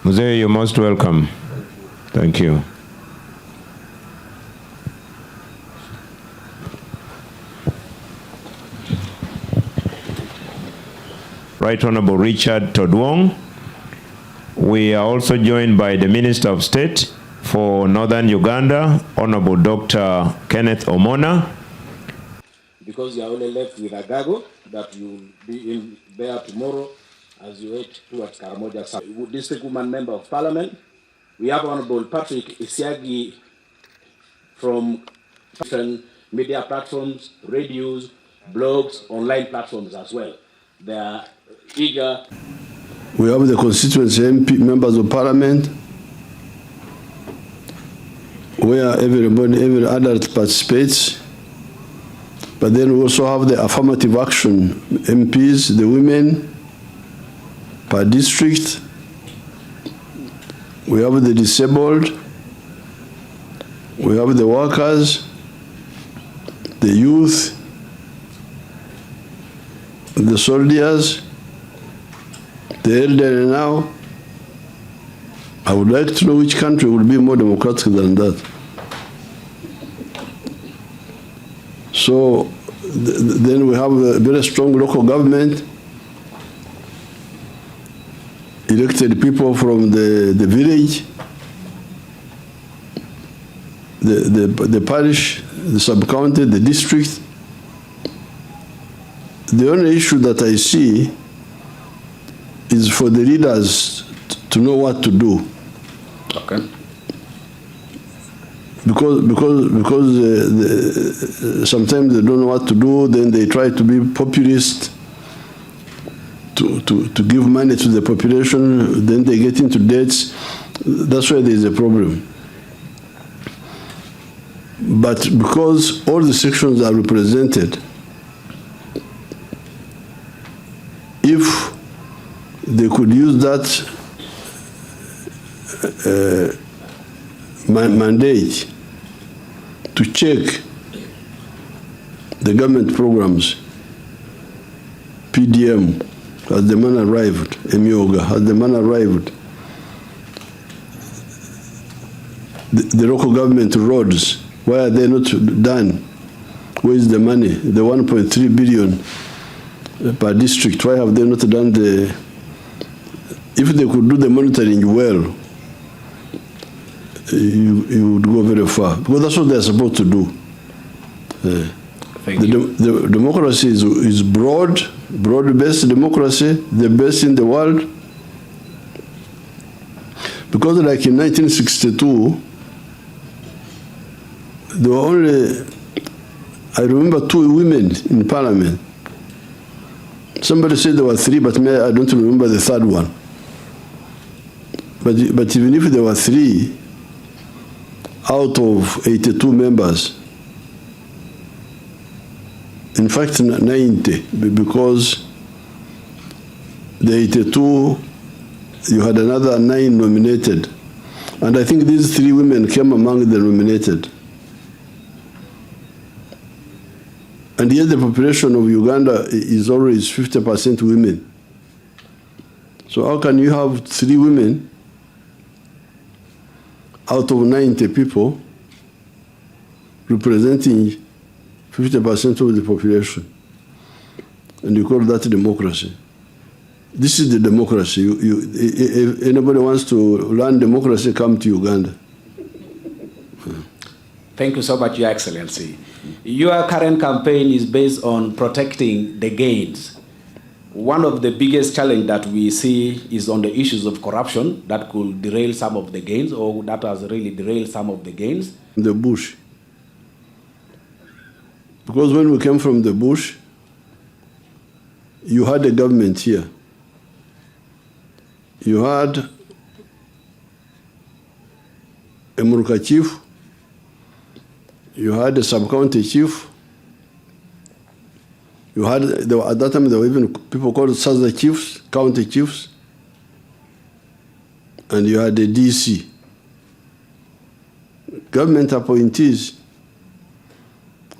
Museveni, you're most welcome. Thank you. Right Honorable Richard Todwong. We are also joined by the Minister of State for Northern Uganda, Honorable Dr. Kenneth Omona. Because you are only left with a gago that you will be in there tomorrow as you head towards Karamoja. District Woman Member of Parliament. We have Honorable Patrick Isiagi from different media platforms, radios, blogs, online platforms as well. They are eager. We have the constituency MP, members of Parliament, where every adult participates. But then we also have the affirmative action MPs, the women, per district. We have the disabled. We have the workers, the youth, the soldiers, the elderly now. I would like to know which country would be more democratic than that. So then we have a very strong local government, elected people from the village, the parish, the sub-county, the district. The only issue that I see is for the leaders to know what to do. Okay. Because sometimes they don't know what to do, then they try to be populist, to give money to the population, then they get into debts. That's why there is a problem. But because all the sections are represented, if they could use that mandate to check the government programs, PDM, has the man arrived, Emioga, has the man arrived, the local government roads, why are they not done? Where is the money? The 1.3 billion per district, why have they not done the, if they could do the monitoring well, you would go very far, because that's what they're supposed to do. The democracy is broad-based democracy, the best in the world. Because like in 1962, there were only, I remember 2 women in parliament. Somebody said there were 3, but I don't remember the third one. But even if there were 3 out of 82 members, in fact 90, because the 82, you had another 9 nominated. And I think these 3 women came among the nominated. And yet the population of Uganda is always 50% women. So how can you have 3 women out of 90 people representing 50% of the population? And you call that democracy? This is the democracy. If anybody wants to learn democracy, come to Uganda. Thank you so much, Your Excellency. Your current campaign is based on protecting the gains. One of the biggest challenges that we see is on the issues of corruption that could derail some of the gains, or that has really derailed some of the gains. The bush. Because when we came from the bush, you had a government here. You had a Muruka chief, you had a sub-county chief, you had, at that time there were even people called Saza chiefs, county chiefs, and you had the DC. Government appointees,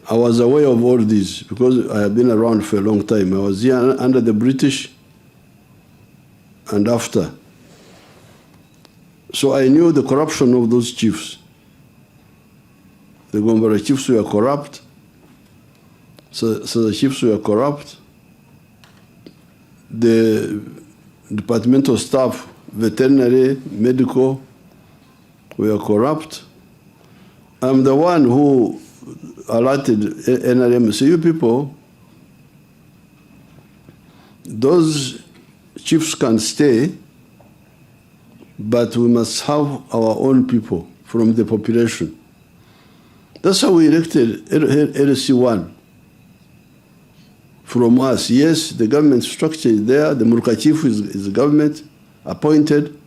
I was aware of all this because I have been around for a long time. I was here under the British and after. So I knew the corruption of those chiefs. The Gombara chiefs were corrupt. So the chiefs were corrupt. The departmental staff, veterinary, medical, were corrupt. I'm the one who alerted NRM, say, you people, those chiefs can stay, but we must have our own people from the population. That's how we elected LC1 from us. Yes, the government structure is there. The Murka chief is government appointed.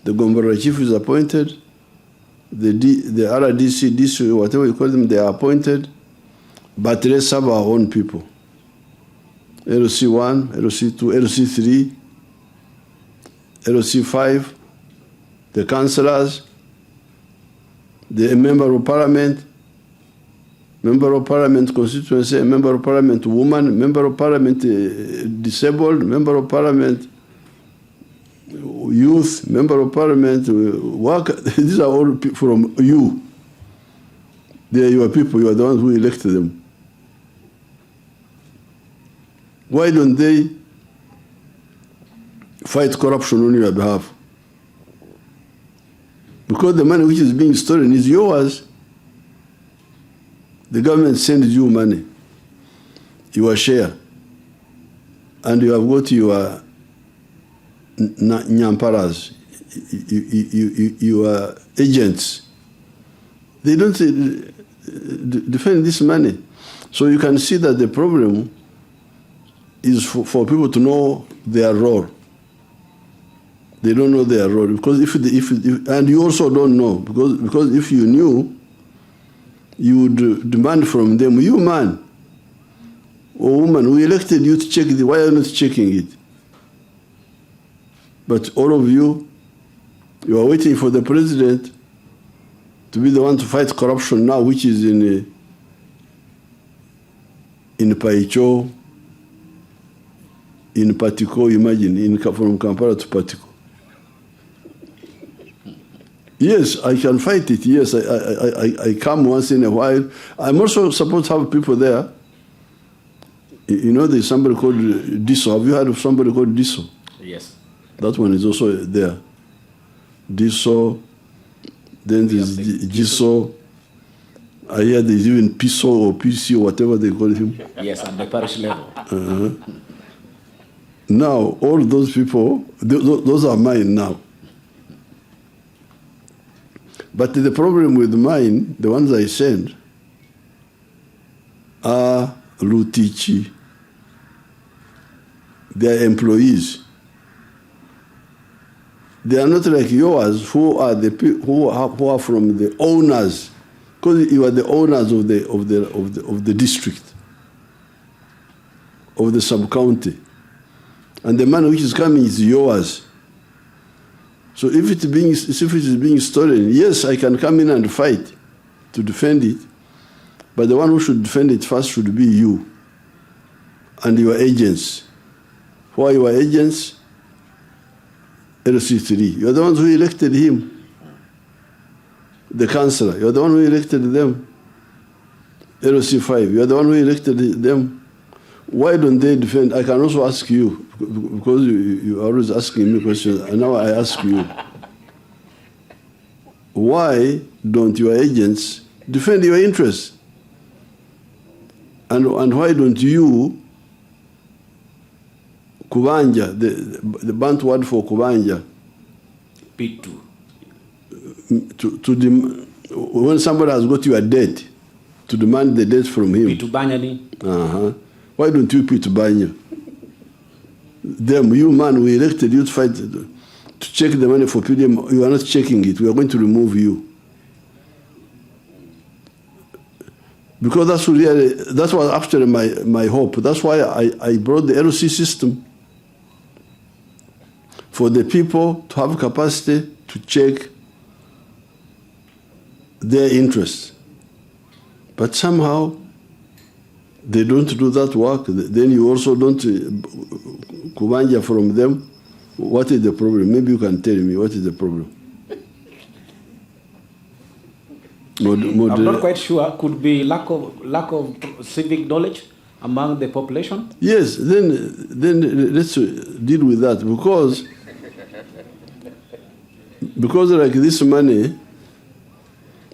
The Gombara chief is appointed. The RDC, DC, whatever you call them, they are appointed. But let's have our own people. LC1, LC2, LC3, LC5, the councillors, the member of parliament constituency, member of parliament woman, member of parliament disabled, member of parliament youth, member of parliament worker. These are all from you. They are your people. You are the ones who elected them. Why don't they fight corruption on your behalf? Because the money which is being stolen is yours. The government sends you money, your share, and you have got your nyamparas, your agents. They don't defend this money. So you can see that the problem is for people to know their role. They don't know their role because and you also don't know because if you knew, you would demand from them, you man or woman, we elected you to check why are you not checking it? But all of you are waiting for the president to be the one to fight corruption now, which is in Paicho, in Patiko, imagine, from Kampala to Patiko. Yes, I can fight it. Yes, I come once in a while. I'm also supposed to have people there. You know, there's somebody called Diso. Have you heard of somebody called Diso? Yes. That one is also there. Diso. Then there's Giso. I hear there's even Piso or PC or whatever they call him. Yes, at the parish level. Now, all those people, those are mine now. But the problem with mine, the ones I send, are Lutichi. They are employees. They are not like yours, who are who are from the owners, because you are the owners of the district, of the sub-county, and the money which is coming is yours. So if it is being stolen, yes, I can come in and fight to defend it, but the one who should defend it first should be you and your agents. Who are your agents? LC3. You are the ones who elected him. The councillor, you are the one who elected them. LC5, you are the one who elected them. Why don't they defend? I can also ask you, because you are always asking me questions, and now I ask you. Why don't your agents defend your interests? And why don't you, Kubanja, the Bantu word for Kubanja, P2. When somebody has got you a debt, to demand the debt from him. P2 Banyali. Why don't you P2 Banya? Them, you man, we elected you to fight, to check the money for PDM. You are not checking it. We are going to remove you. Because that was after my hope. That's why I brought the LC system for the people to have capacity to check their interests. But somehow they don't do that work. Then you also don't kubanja from them. What is the problem? Maybe you can tell me what is the problem. I'm not quite sure. Could be lack of civic knowledge among the population. Yes, then let's deal with that, because like this money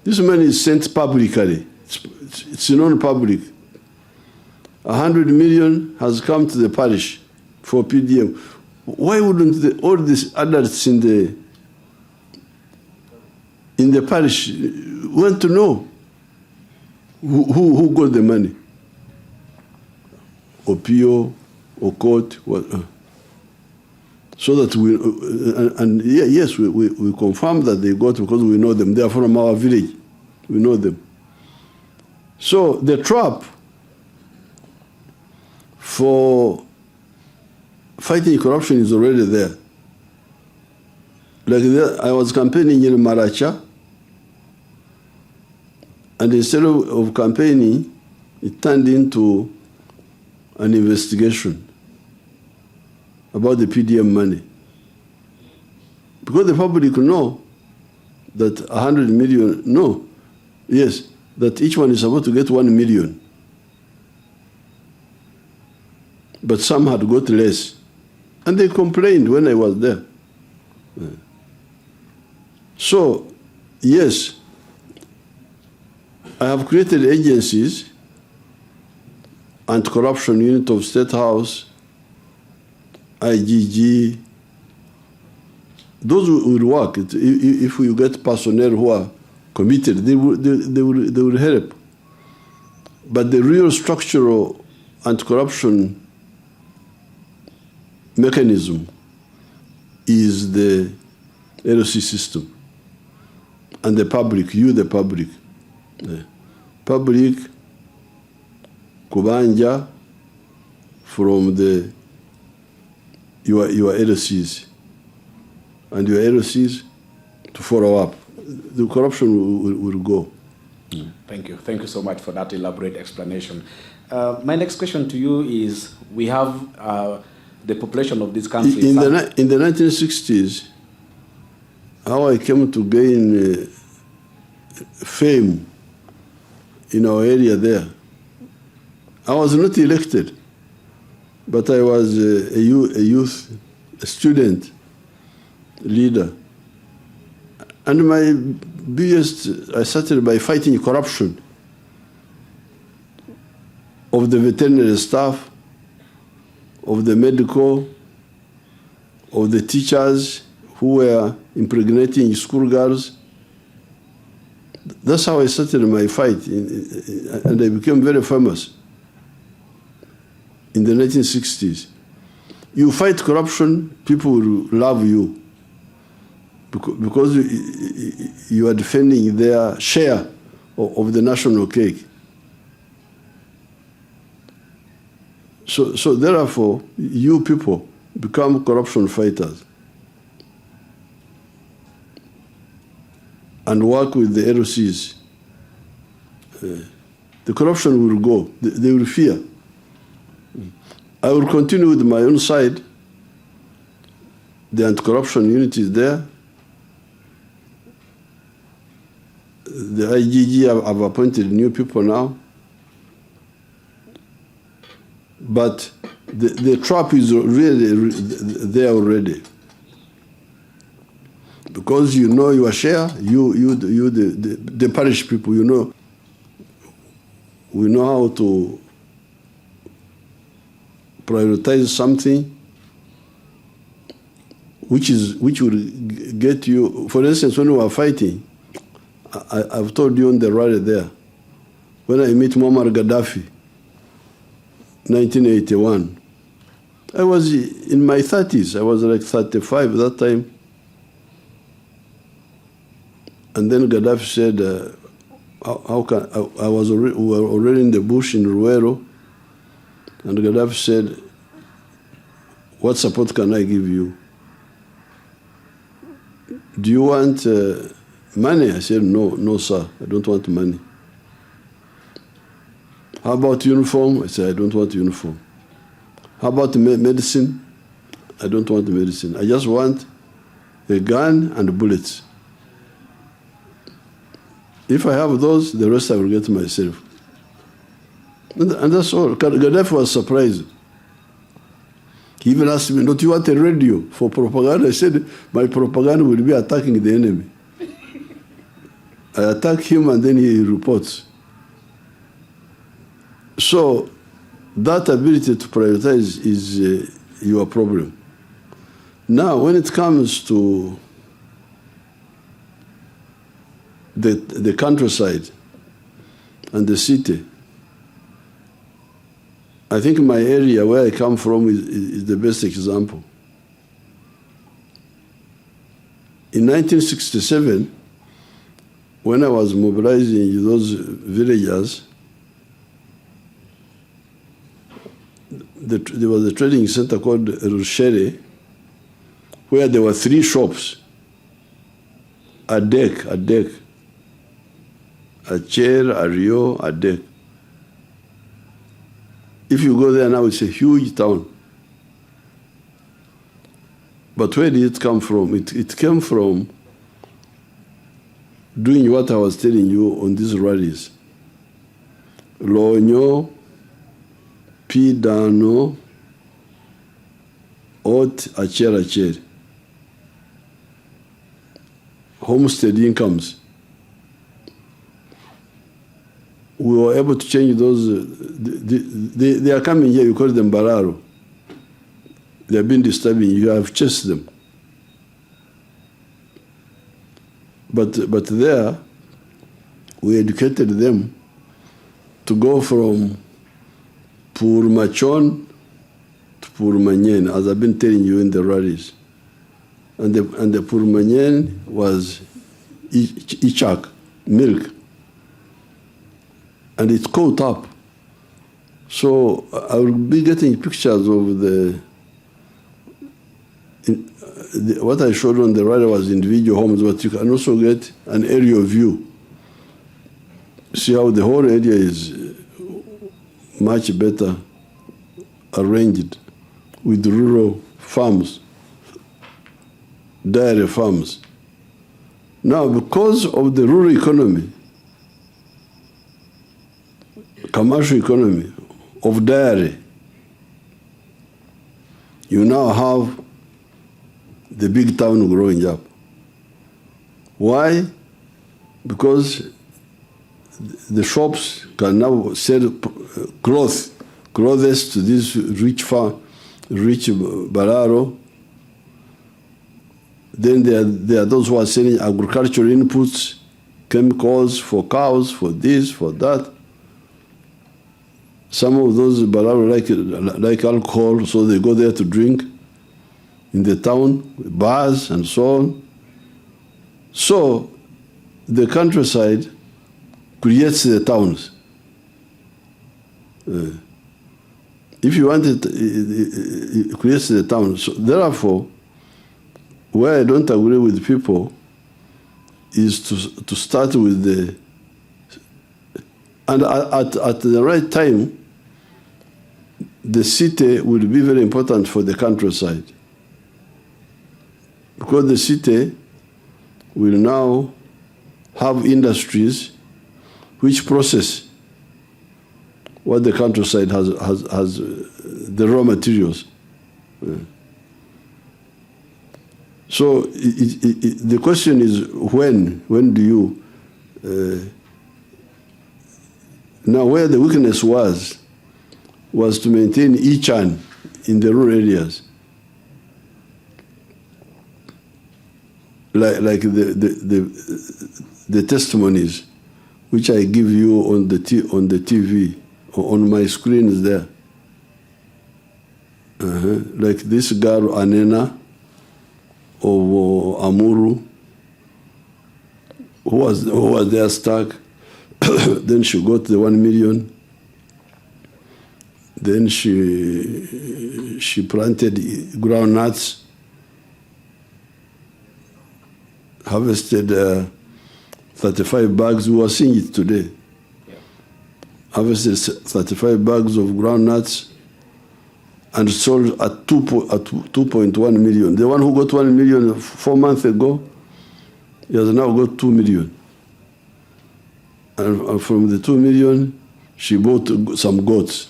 is sent publicly. It's non-public. 100 million has come to the parish for PDM. Why wouldn't all these adults in the parish want to know who got the money? Or PO, or court, so that yes, we confirm that they got, because we know them. They are from our village. We know them. So the trap for fighting corruption is already there. Like I was campaigning in Maracha, and instead of campaigning, it turned into an investigation about the PDM money. Because the public know that 100 million, that each one is supposed to get 1 million. But some had got less. And they complained when I was there. So, yes, I have created agencies, anti-corruption unit of State House, IGG. Those will work. If you get personnel who are committed, they will help. But the real structural anti-corruption mechanism is the LOC system. And the public, the public. The public, Kubanja, from your LOCs. And your LOCs to follow up. The corruption will go. Thank you. Thank you so much for that elaborate explanation. My next question to you is, we have the population of this country. In the 1960s, how I came to gain fame in our area there, I was not elected, but I was a student leader. And my biggest, I started by fighting corruption of the veterinary staff, of the medical, of the teachers who were impregnating schoolgirls. That's how I started my fight, and I became very famous in the 1960s. You fight corruption, people will love you because you are defending their share of the national cake. So therefore, you people become corruption fighters and work with the LOCs. The corruption will go. They will fear. I will continue with my own side. The anti-corruption unit is there. The IGG have appointed new people now. But the trap is really there already. Because you know your share, the parish people, you know, we know how to prioritize something which will get you. For instance, when we were fighting, I've told you on the rally there, when I met Muammar Gaddafi, 1981, I was in my 30s. I was like 35 at that time. And then Gaddafi said, how can, we were already in the bush in Ruero, and Gaddafi said, what support can I give you? Do you want money? I said, no, sir, I don't want money. How about uniform? I said, I don't want uniform. How about medicine? I don't want medicine. I just want a gun and bullets. If I have those, the rest I will get myself. And that's all. Gaddafi was surprised. He even asked me, don't you want a radio for propaganda? I said, my propaganda will be attacking the enemy. I attack him and then he reports. So that ability to prioritize is your problem. Now, when it comes to the countryside and the city, I think my area where I come from is the best example. In 1967, when I was mobilizing those villagers, there was a trading center called Rushere, where there were 3 shops, a deck, a chair, a rio, a deck. If you go there now, it's a huge town. But where did it come from? It came from doing what I was telling you on these rallies. Lonyo, Pidano, Ot, Acher. Homestead incomes. We were able to change those. They are coming here, you call them Bararo. They have been disturbing you, have chased them. But there, we educated them to go from Purmachon to Purmanyen, as I've been telling you in the rallies. And the Purmanyen was Ichak, milk. And it's caught up. So I will be getting pictures of what I showed on the rally was individual homes, but you can also get an aerial view. See how the whole area is much better arranged with rural farms, dairy farms. Now, because of the rural economy, commercial economy of dairy, you now have the big town growing up. Why? Because the shops can now sell clothes to this rich Bararo. Then there are those who are selling agricultural inputs, chemicals for cows, for this, for that. Some of those Bararo like alcohol, so they go there to drink in the town, bars and so on. So the countryside creates the towns. If you want it creates the towns. So therefore, where I don't agree with people is to start with and at the right time, the city will be very important for the countryside. Because the city will now have industries which process what the countryside has the raw materials. So the question is when do you, now where the weakness was to maintain each one in the rural areas. Like the testimonies which I give you on the TV, on my screen is there. Like this girl Anena of Amuru, who was there stuck. Then she got the 1 million. Then she planted groundnuts, harvested 35 bags. We were seeing it today. Yeah. Harvested 35 bags of groundnuts and sold at 2.1 million. The one who got 1 million 4 months ago, he has now got 2 million. And from the 2 million, she bought some goats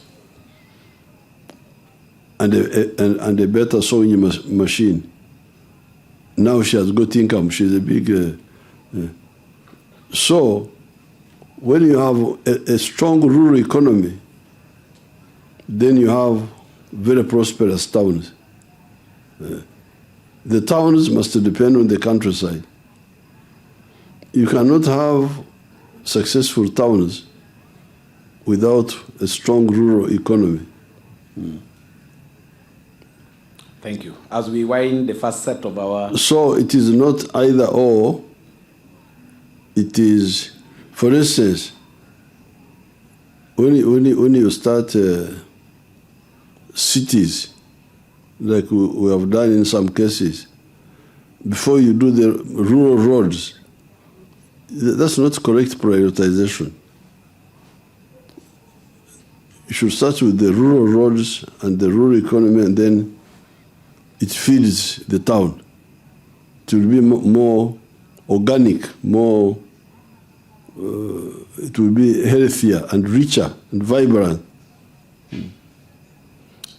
and a better sewing machine. Now she has got income. She's a big... So, when you have a strong rural economy, then you have very prosperous towns. The towns must depend on the countryside. You cannot have successful towns without a strong rural economy. Thank you. As we wind the first set of our... So it is not either or. It is, for instance, when you start cities, like we have done in some cases, before you do the rural roads, that's not correct prioritization. You should start with the rural roads and the rural economy, and then it feeds the town. It will be more organic, more, it will be healthier and richer and vibrant.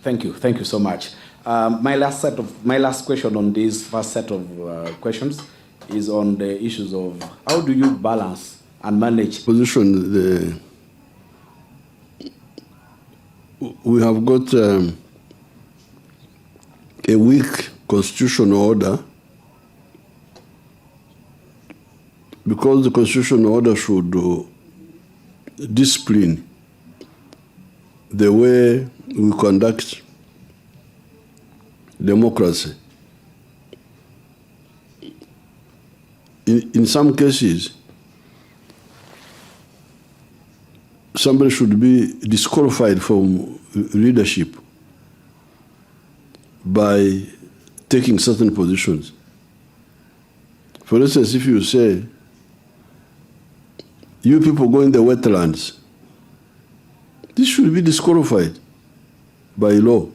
Thank you so much. My last question on this first set of questions is on the issues of how do you balance and manage position. We have got a weak constitutional order, because the constitutional order should discipline the way we conduct democracy. In some cases, somebody should be disqualified from leadership by taking certain positions. For instance, if you say, you people go in the wetlands, this should be disqualified by law.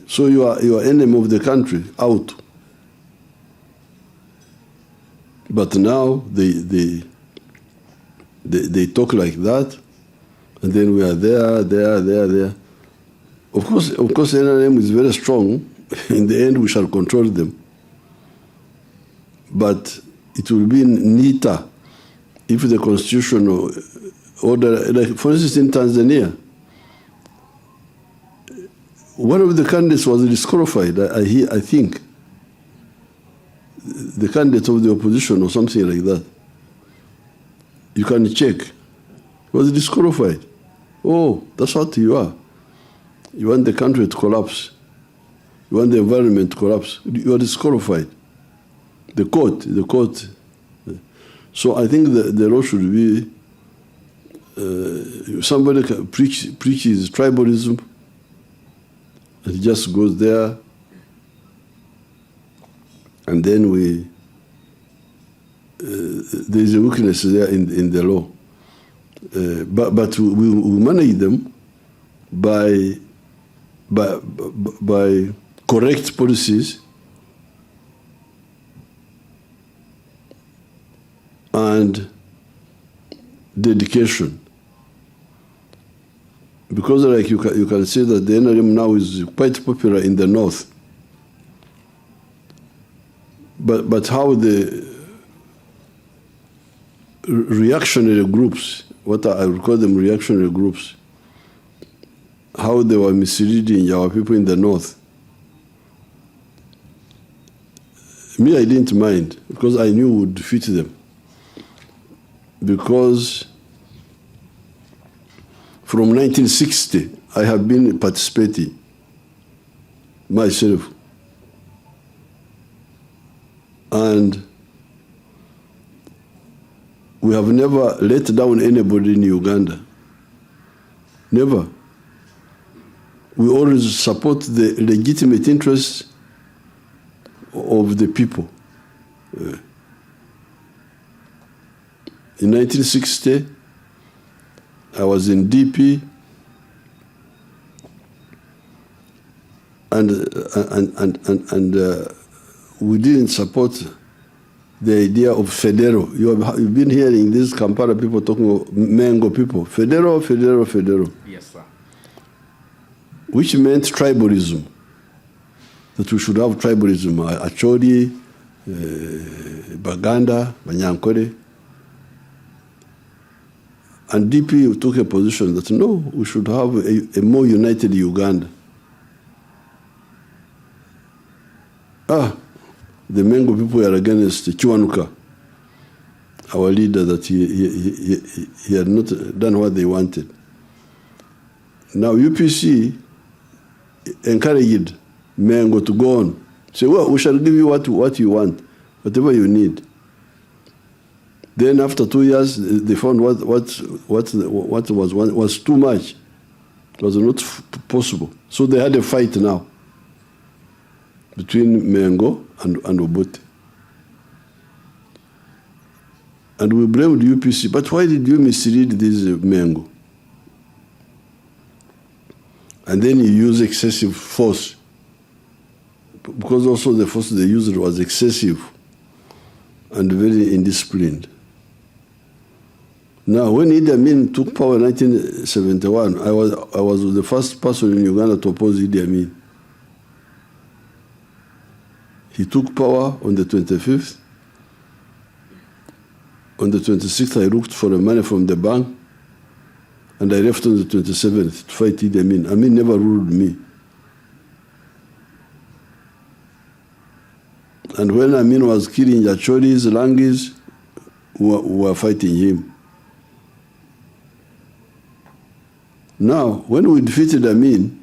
So you are enemy of the country, out. But now they talk like that, and then we are there. Of course, NRM is very strong. In the end, we shall control them. But it will be neater if the constitutional order, like for instance in Tanzania, one of the candidates was disqualified, I think. The candidate of the opposition or something like that. You can check. Was disqualified. Oh, that's what you are. You want the country to collapse. You want the environment to collapse. You are disqualified. The court. So I think the law should be, somebody preaches tribalism, and he just goes there, and then there is a weakness there in the law. But we manage them by correct policies and dedication. Because like you can see that the NRM now is quite popular in the north. But how the reactionary groups, what I would call them reactionary groups, how they were misleading our people in the north. Me, I didn't mind, because I knew we would defeat them. Because from 1960, I have been participating myself. And we have never let down anybody in Uganda. Never. We always support the legitimate interests of the people. In 1960, I was in DP, and we didn't support the idea of Federo. You've been hearing this Kampala people talking of Mengo people. Federo, Federo, Federo. Yes, sir. Which meant tribalism. That we should have tribalism. Acholi, Baganda, Banyankore. And DP took a position that no, we should have a more united Uganda. The Mengo people were against Chiwanuka, our leader, that he had not done what they wanted. Now UPC encouraged Mengo to go on. Say, well, we shall give you what you want, whatever you need. Then after 2 years, they found what was too much. It was not possible. So they had a fight now between Mengo and Obote. And we blamed UPC. But why did you mislead this Mengo? And then you use excessive force. Because also the force they used was excessive and very indisciplined. Now, when Idi Amin took power in 1971, I was the first person in Uganda to oppose Idi Amin. He took power on the 25th. On the 26th, I looked for the money from the bank, and I left on the 27th to fight Idi Amin. Amin never ruled me. And when Amin was killing Yachoris, Langis, we were fighting him. Now, when we defeated Amin,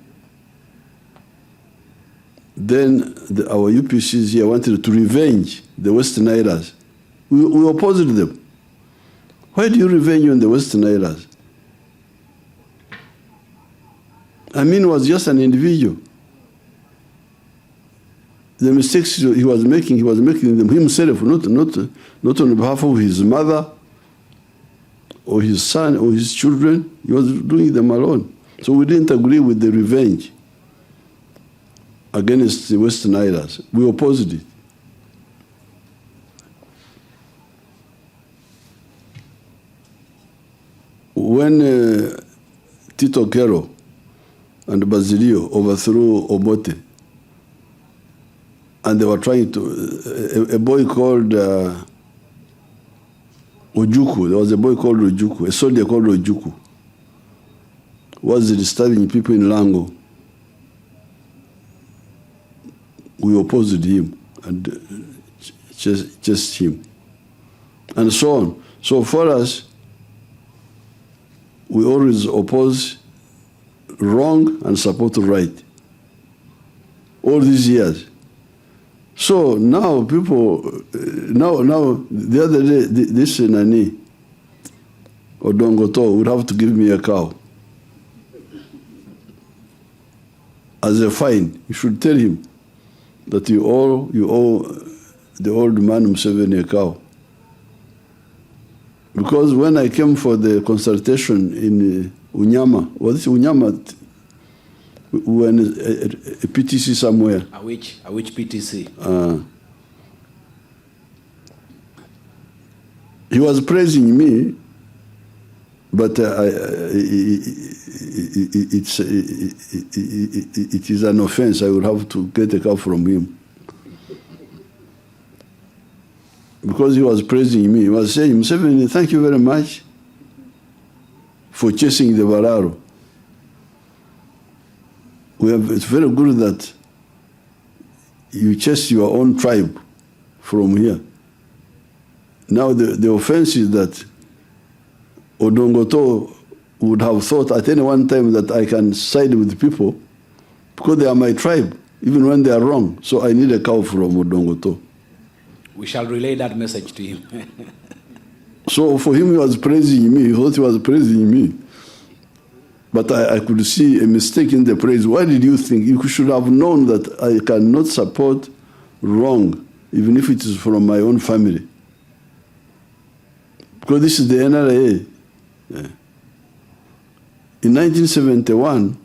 then our UPCs here wanted to revenge the Western Iras. We opposed them. Why do you revenge on the Western Iras? Amin was just an individual. The mistakes he was making them himself, not on behalf of his mother or his son or his children. He was doing them alone. So we didn't agree with the revenge against the Western Iras. We opposed it. When Tito Kero and Basilio overthrew Obote, and they were trying to, a boy called Ojuku, there was a boy called Ojuku, a soldier called Ojuku, was disturbing people in Lango. We opposed him and chased him, and so on. So for us, we always oppose wrong and support right. All these years. So now people, now the other day, this Nani, Odongoto, would have to give me a cow. As a fine, you should tell him that you owe the old man Museveni a cow. Because when I came for the consultation in Unyama, was it Unyama? We were in a PTC somewhere. Which PTC? He was praising me, but it is an offense. I would have to get a cow from him. Because he was praising me. He was saying, Museveni, thank you very much for chasing the Bararo. It's very good that you chase your own tribe from here. Now the offense is that Odongoto would have thought at any one time that I can side with people because they are my tribe, even when they are wrong. So I need a cow from Odongoto. We shall relay that message to him. So for him, he was praising me. He thought he was praising me. But I could see a mistake in the praise. Why did you think? You should have known that I cannot support wrong, even if it is from my own family. Because this is the NRA. Yeah. In 1971,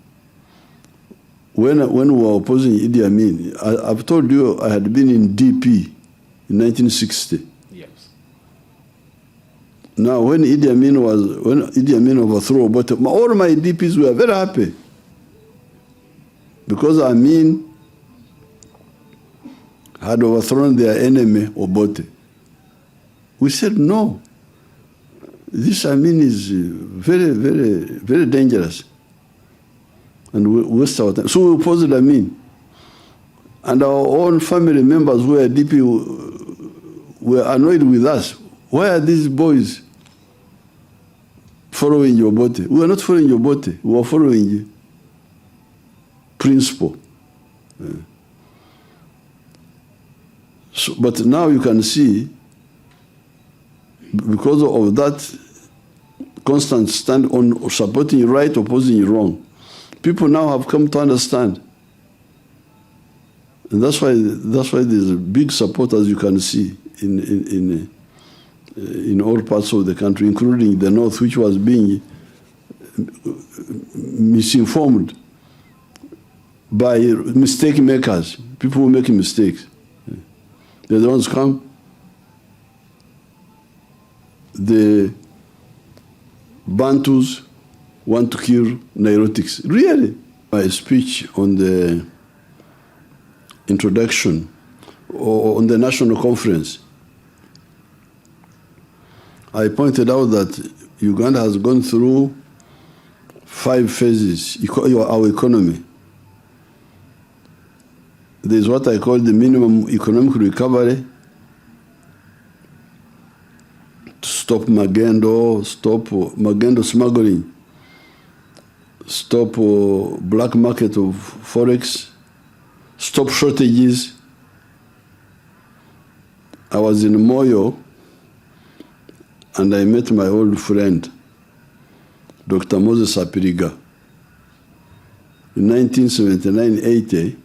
when we were opposing Idi Amin, I've told you I had been in DP in 1960. Now, when Idi Amin overthrew Obote, all my DPs were very happy because Amin had overthrown their enemy, Obote. We said, no, this Amin is very, very, very dangerous. And we waste our time. So we opposed Amin. And our own family members who were DP were annoyed with us. Why are these boys following your Obote? We are not following your Obote. We are following principle. So, but now you can see, because of that constant stand on supporting right, opposing wrong, people now have come to understand. And that's why there's a big support, as you can see, in all parts of the country, including the North, which was being misinformed by mistake makers, people who make mistakes. They're the ones come. The Bantus want to kill Nilotics. Really? My speech on the introduction or on the national conference, I pointed out that Uganda has gone through 5 phases, our economy. There's what I call the minimum economic recovery, to stop magendo, stop magendo smuggling, stop black market of forex, stop shortages. I was in Moyo and I met my old friend, Dr. Moses Apiriga. In 1979-80,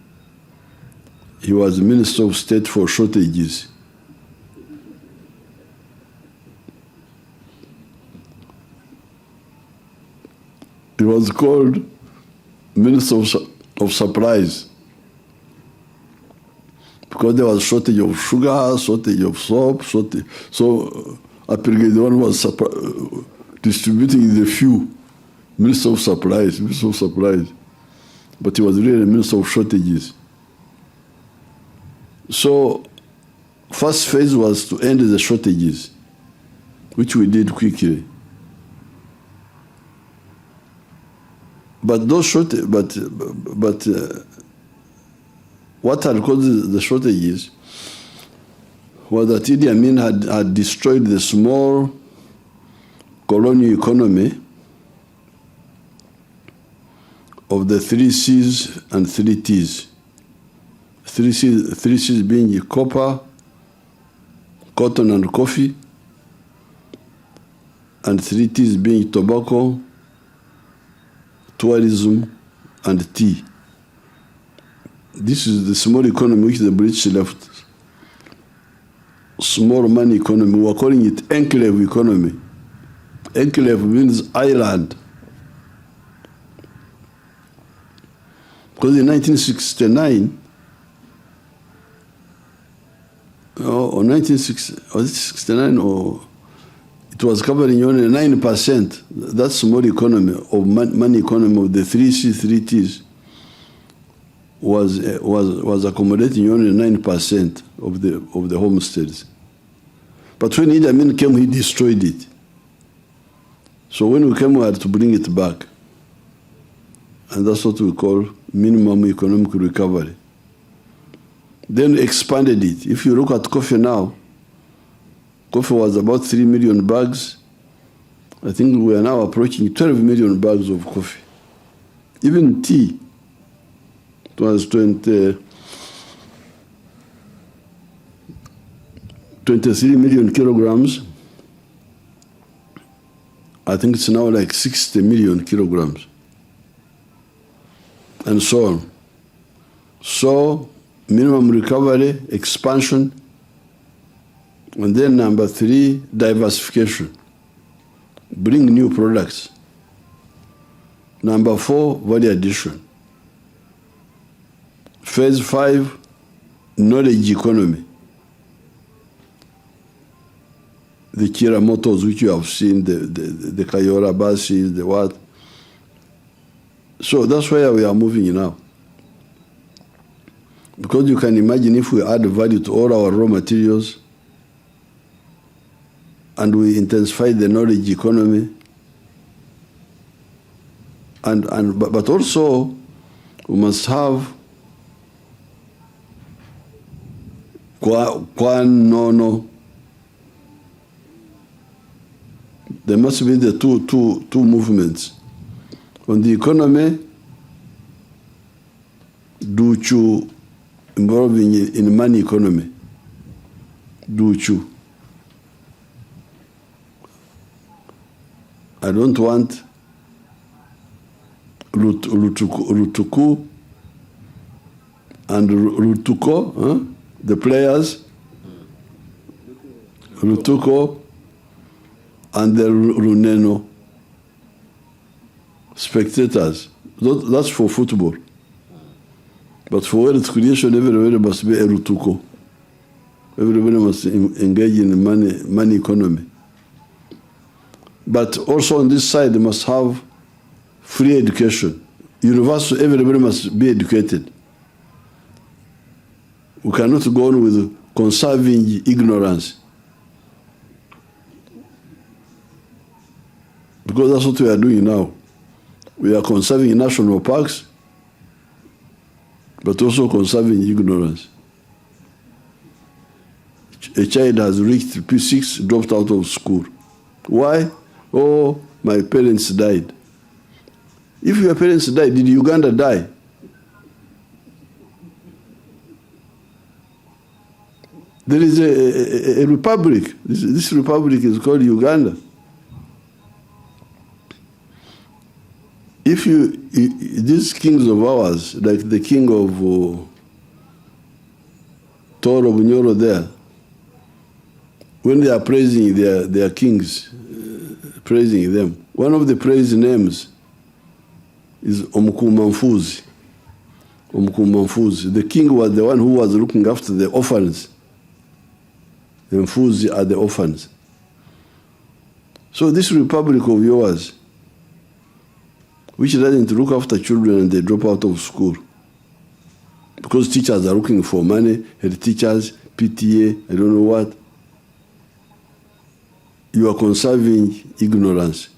he was Minister of State for Shortages. He was called Minister of Supplies because there was shortage of sugar, shortage of soap, shortage. So Apiriga, the one was distributing the fuel, Minister of Supplies. But he was really a Minister of Shortages. So first phase was to end the shortages, which we did quickly. But those what had caused the shortages was that Idi Amin had destroyed the small colonial economy of the 3 C's and 3 T's. 3 C's being copper, cotton and coffee, and 3 T's being tobacco, tourism, and tea. This is the small economy which the British left. Small money economy. We are calling it enclave economy. Enclave means island. Because in 1969, or 1969, or it was covering only 9%. That small economy of money economy of the 3 C's, 3 T's was accommodating only 9% of the homesteads. But when Idi Amin came, he destroyed it. So when we came, we had to bring it back. And that's what we call minimum economic recovery. Then expanded it. If you look at coffee now, coffee was about 3 million bags. I think we are now approaching 12 million bags of coffee. Even tea, it was 23 million kilograms. I think it's now like 60 million kilograms. And so on. So, minimum recovery, expansion, and then number 3, diversification. Bring new products. Number 4, value addition. Phase 5, knowledge economy. the Kira motors which you have seen, the Kayora buses, the what. So that's where we are moving now. Because you can imagine if we add value to all our raw materials and we intensify the knowledge economy, but also we must have Kwanono. There must be the two movements. On the economy, Duchu involving in money economy. Duchu. I don't want Rutuku and Rutuko, the players, Rutuko and the Runeno, spectators. That's for football. But for wealth creation, everybody must be a Rutuko. Everybody must engage in money economy. But also on this side, they must have free education. Universal, everybody must be educated. We cannot go on with conserving ignorance. Because that's what we are doing now. We are conserving national parks, but also conserving ignorance. A child has reached P6, dropped out of school. Why? Oh, my parents died. If your parents died, did Uganda die? There is a republic. This republic is called Uganda. If these kings of ours, like the king of Toro Bunyoro there, when they are praising their kings, praising them, one of the praise names is Omukumanfuzi. Omukumanfuzi. The king was the one who was looking after the orphans. The Mfuzi are the orphans. So this republic of yours, which doesn't look after children and they drop out of school, because teachers are looking for money, head teachers, PTA, I don't know what, you are conserving ignorance.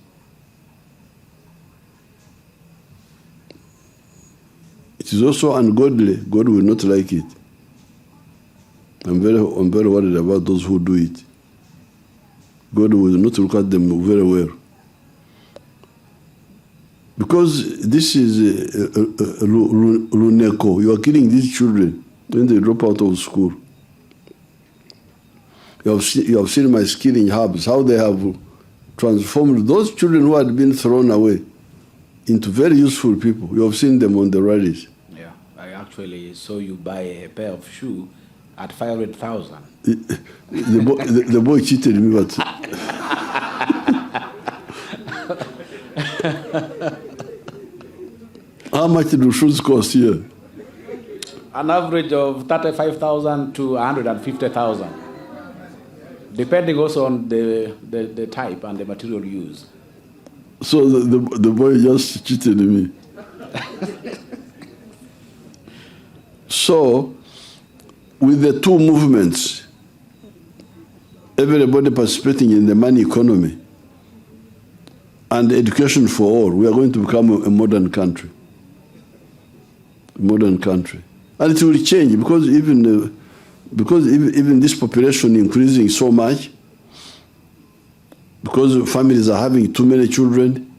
It is also ungodly. God will not like it. I'm very worried about those who do it. God will not look at them very well. Because this is Luneko. You are killing these children when they drop out of school. You have seen my skilling hubs, how they have transformed those children who had been thrown away into very useful people. You have seen them on the rallies. Yeah, I actually saw you buy a pair of shoes at 500,000. The boy cheated me, but how much do shoes cost here? An average of 35,000 to 150,000, depending also on the type and the material used. So the boy just cheated me. So, with the two movements, everybody participating in the money economy and education for all, we are going to become a modern country. A modern country. And it will change because even this population increasing so much, because families are having too many children.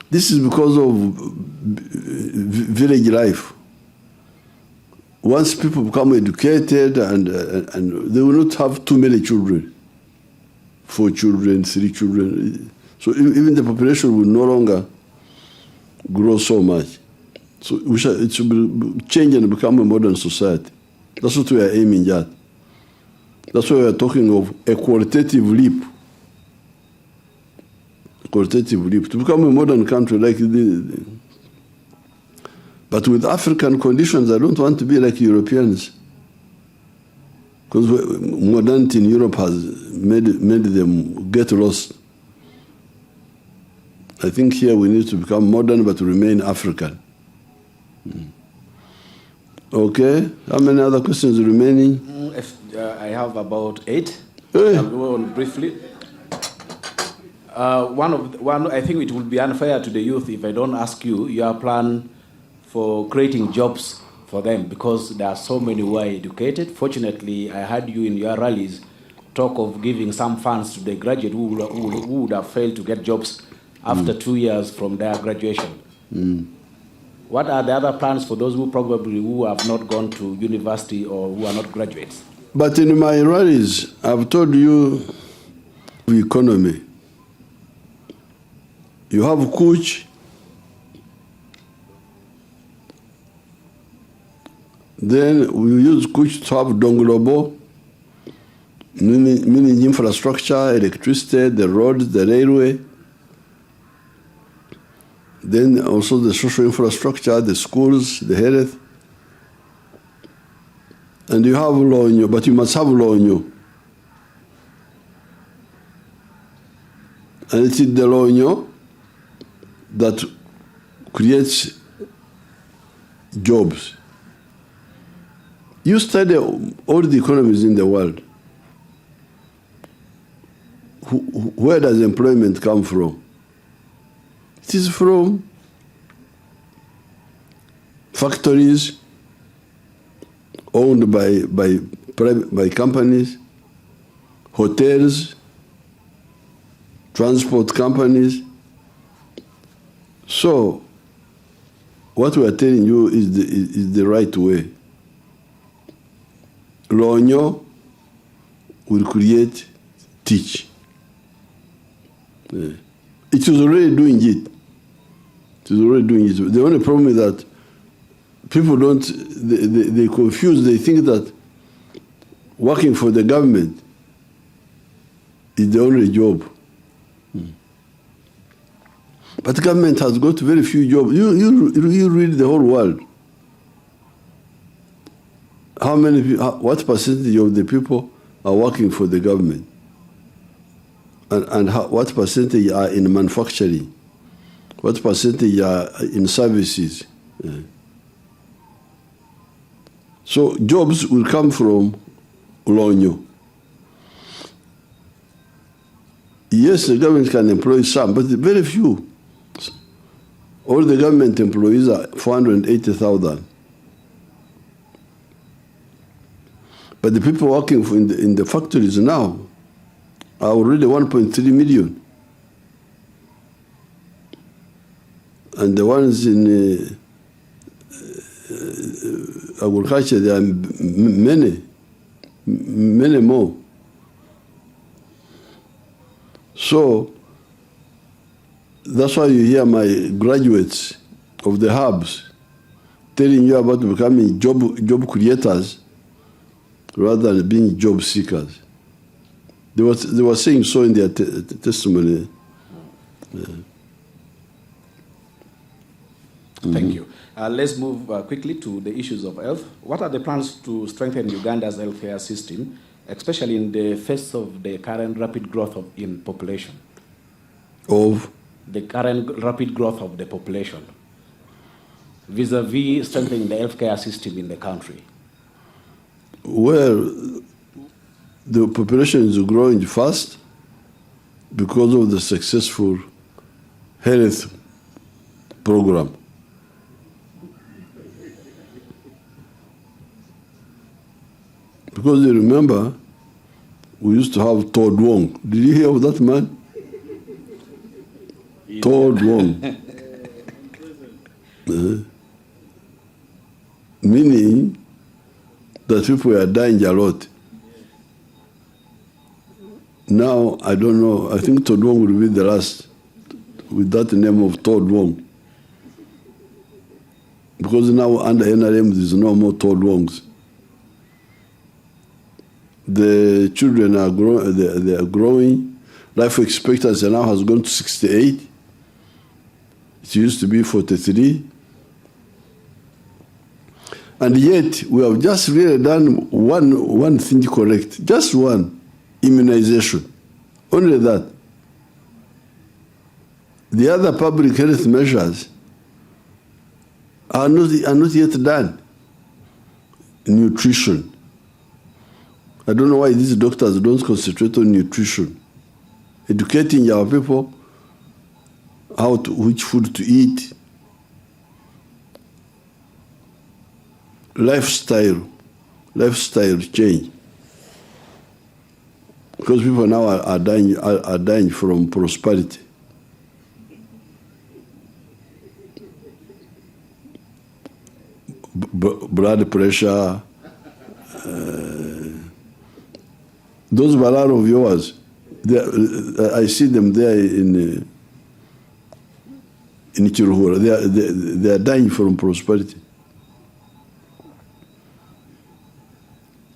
This is because of village life. Once people become educated and they will not have too many children, 4 children, 3 children. So even the population will no longer grow so much. So it should change and become a modern society. That's what we are aiming at. That's why we are talking of a qualitative leap. Qualitative leap. To become a modern country like this. But with African conditions, I don't want to be like Europeans. Because modernity in Europe has made them get lost. I think here we need to become modern but remain African. Okay, how many other questions remaining? I have about 8. Hey. I'll go on briefly. One, I think it would be unfair to the youth if I don't ask you your plan for creating jobs for them, because there are so many who are educated. Fortunately, I heard you in your rallies talk of giving some funds to the graduate who would have failed to get jobs after 2 years from their graduation. What are the other plans for those who have not gone to university or who are not graduates? But in my rallies, I've told you the economy. You have Kuch, then we use Kuch to have Donglobo, meaning infrastructure, electricity, the roads, the railway. Then also the social infrastructure, the schools, the health. And you have Lonyo, but you must have Lonyo. And it is the Lonyo that creates jobs. You study all the economies in the world. Where does employment come from? It is from factories owned by companies, hotels, transport companies. So, what we are telling you is the right way. Lonyo will create, teach. It is already doing it. It is already doing it. The only problem is that people they confuse, they think that working for the government is the only job. But the government has got very few jobs. You read the whole world. What percentage of the people are working for the government? And what percentage are in manufacturing? What percentage are in services? So jobs will come from Lonyo. Yes, the government can employ some, but very few. All the government employees are 480,000. But the people working in the factories now are already 1.3 million. And the ones in agriculture, there are many more. So that's why you hear my graduates of the hubs telling you about becoming job creators rather than being job seekers. They were saying so in their testimony. Thank you. Let's move quickly to the issues of health. What are the plans to strengthen Uganda's healthcare system, especially in the face of the current rapid growth in population? Of? The current rapid growth of the population, vis-a-vis strengthening the healthcare system in the country? Well, the population is growing fast because of the successful health program. Because you remember, we used to have Todd Wong. Did you hear of that man? Todd Wong. Meaning that people are dying a lot. Now, I don't know, I think Todd Wong will be the last with that name of Todd Wong. Because now under NRM there's no more Todd Wongs. The children are they are growing. Life expectancy now has gone to 68. It used to be 43. And yet, we have just really done one thing correct, just one, immunization. Only that. The other public health measures are not yet done. Nutrition. I don't know why these doctors don't concentrate on nutrition. Educating our people which food to eat. Lifestyle change. Because people now are dying from prosperity. Blood pressure. Those Balaro of yours, I see them there in Chiruhura. They are dying from prosperity.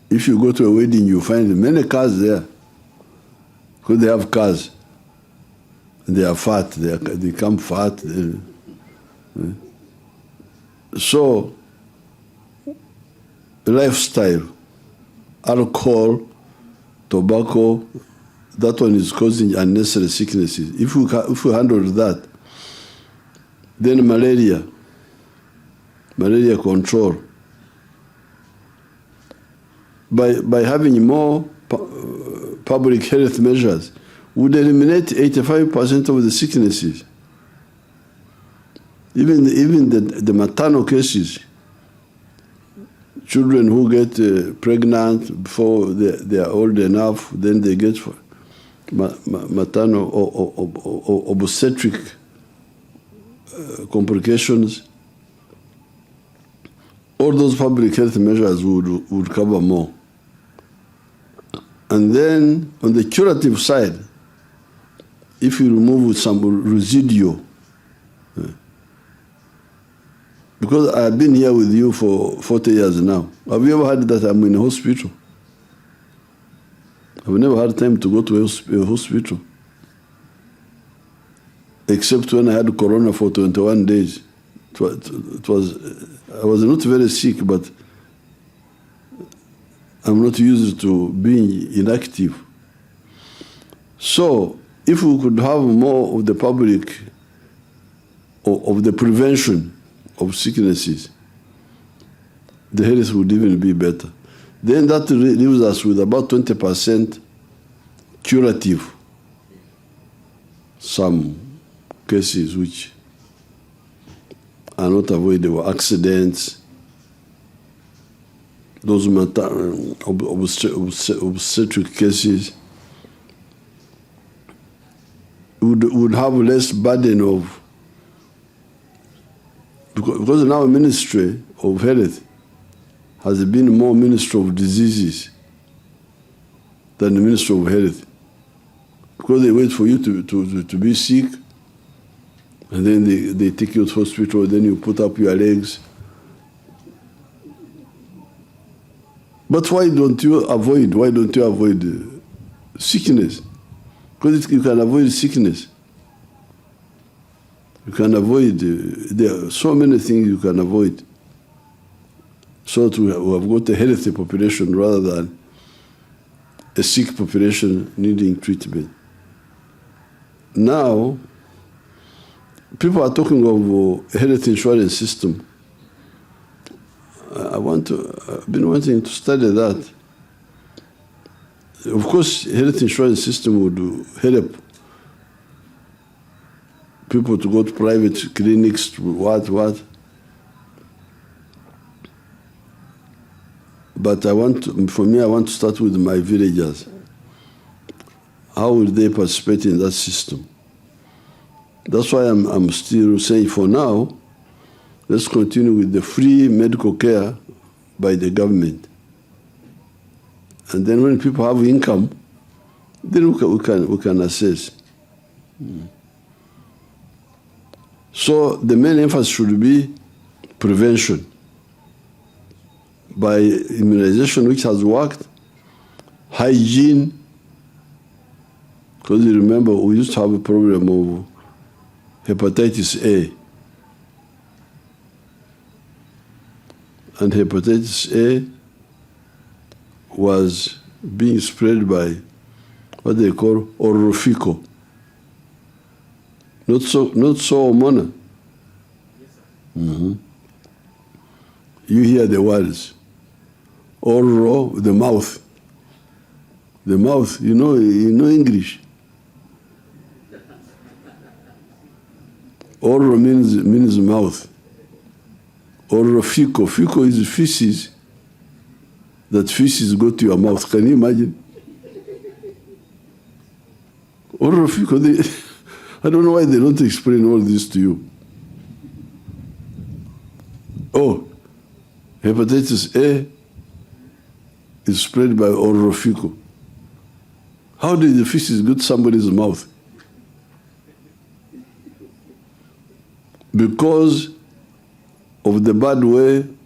If you go to a wedding, you find many cars there. Because they have cars. They are fat. They become fat. So, lifestyle, alcohol, tobacco, that one is causing unnecessary sicknesses. If we handle that, then malaria control. By having more public health measures, would eliminate 85% of the sicknesses. Even the maternal cases, children who get pregnant before they are old enough, then they get maternal or obstetric complications. All those public health measures would cover more. And then on the curative side, if you remove some residual, because I've been here with you for 40 years now. Have you ever heard that I'm in a hospital? I've never had time to go to a hospital. Except when I had corona for 21 days. I was not very sick, but I'm not used to being inactive. So, if we could have more of the public, of the prevention of sicknesses, the health would even be better. Then that leaves us with about 20% curative. Some cases which are not avoidable, accidents, those obstetric cases, would have less burden of, because now the Ministry of Health has been more Ministry of Diseases than the Ministry of Health. Because they wait for you to be sick, and then they take you to hospital, then you put up your legs. But why don't you avoid sickness? Because you can avoid sickness. You can avoid, there are so many things you can avoid. So that we have got a healthy population rather than a sick population needing treatment. Now, people are talking of a health insurance system. I've been wanting to study that. Of course, health insurance system would help people to go to private clinics, to what. But I want to start with my villagers. How will they participate in that system? That's why I'm still saying for now, let's continue with the free medical care by the government. And then when people have income, then we can assess. So the main emphasis should be prevention by immunization, which has worked, hygiene, because you remember we used to have a problem of hepatitis A. and hepatitis A was being spread by what they call orofecal. Not so hormonal. You hear the words. Oro, the mouth. The mouth, you know English. Oro means mouth. Orofecal. Fecal is feces. That feces go to your mouth. Can you imagine? Orofecal. I don't know why they don't explain all this to you. Oh, hepatitis A is spread by orofecal. How did the feces go to somebody's mouth? Because of the bad way